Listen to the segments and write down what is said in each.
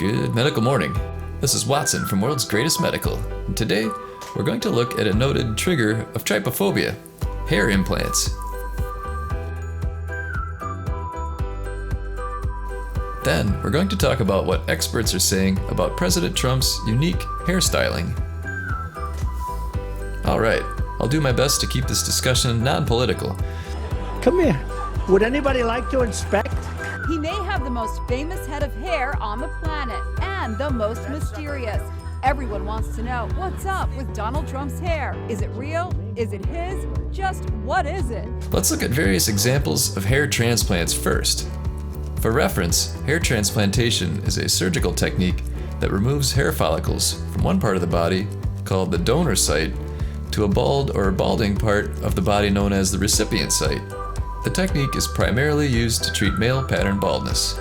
Good medical morning. This is Watson from World's Greatest Medical, and today we're going to look at a noted trigger of trypophobia, hair implants. Then we're going to talk about what experts are saying about President Trump's unique hairstyling. Alright, I'll do my best to keep this discussion non-political. Come here. Would anybody like to inspect? He may have the most famous head of hair on the planet and the most mysterious. Everyone wants to know what's up with Donald Trump's hair. Is it real? Is it his? Just what is it? Let's look at various examples of hair transplants first. For reference, hair transplantation is a surgical technique that removes hair follicles from one part of the body, called the donor site, to a bald or balding part of the body known as the recipient site. The technique is primarily used to treat male pattern baldness.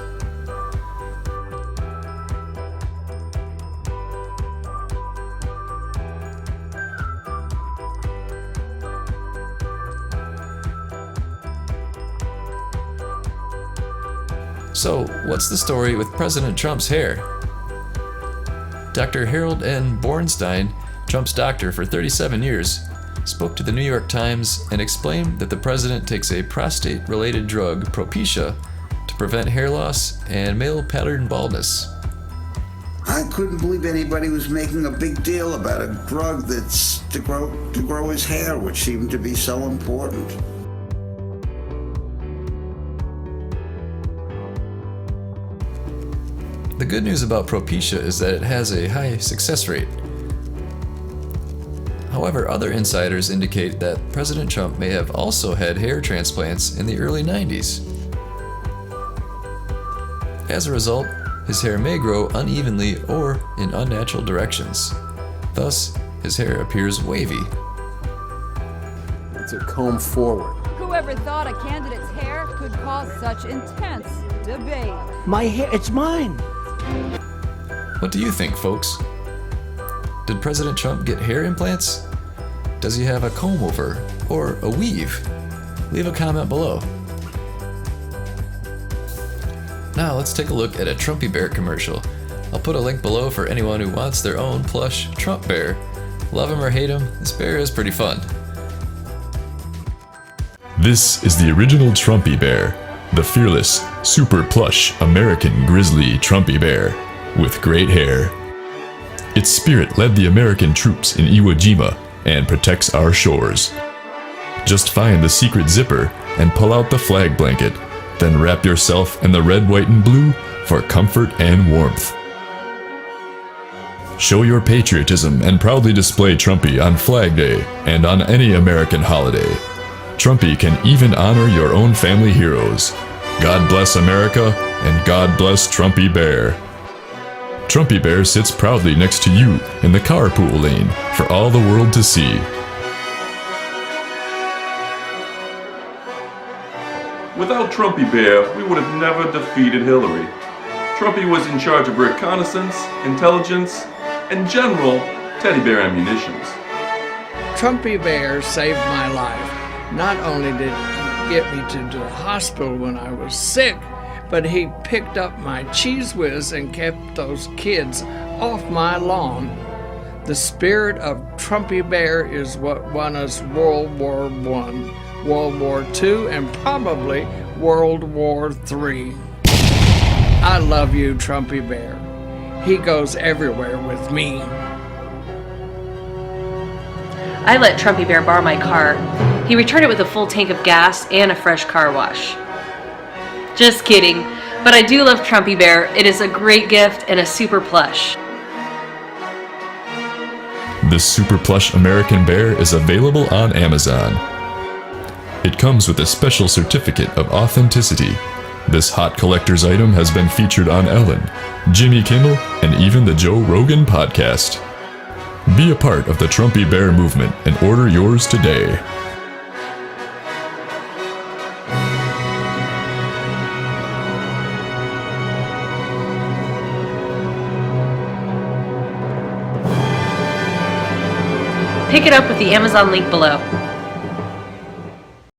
So, what's the story with President Trump's hair? Dr. Harold N. Bornstein, Trump's doctor for 37 years, spoke to the New York Times and explained that the president takes a prostate-related drug, Propecia, to prevent hair loss and male pattern baldness. I couldn't believe anybody was making a big deal about a drug that's to grow his hair, which seemed to be so important. The good news about Propecia is that it has a high success rate. However, other insiders indicate that President Trump may have also had hair transplants in the early 90s. As a result, his hair may grow unevenly or in unnatural directions. Thus, his hair appears wavy. It's a comb forward. Whoever thought a candidate's hair could cause such intense debate? My hair, it's mine. What do you think, folks? Did President Trump get hair implants? Does he have a comb over or a weave? Leave a comment below. Now let's take a look at a Trumpy Bear commercial. I'll put a link below for anyone who wants their own plush Trump bear. Love him or hate him, this bear is pretty fun. This is the original Trumpy Bear, the fearless, super plush American grizzly Trumpy Bear with great hair. Its spirit led the American troops in Iwo Jima and protects our shores. Just find the secret zipper and pull out the flag blanket, then wrap yourself in the red, white, and blue for comfort and warmth. Show your patriotism and proudly display Trumpy on Flag Day and on any American holiday. Trumpy can even honor your own family heroes. God bless America and God bless Trumpy Bear. Trumpy Bear sits proudly next to you in the carpool lane for all the world to see. Without Trumpy Bear, we would have never defeated Hillary. Trumpy was in charge of reconnaissance, intelligence, and general teddy bear ammunitions. Trumpy Bear saved my life. Not only did he get me to the hospital when I was sick, but he picked up my Cheez Whiz and kept those kids off my lawn. The spirit of Trumpy Bear is what won us World War I, World War II, and probably World War III. I love you, Trumpy Bear. He goes everywhere with me. I let Trumpy Bear borrow my car. He returned it with a full tank of gas and a fresh car wash. Just kidding, but I do love Trumpy Bear. It is a great gift and a super plush. This super plush American bear is available on Amazon. It comes with a special certificate of authenticity. This hot collector's item has been featured on Ellen, Jimmy Kimmel, and even the Joe Rogan podcast. Be a part of the Trumpy Bear movement and order yours today. Pick it up with the Amazon link below.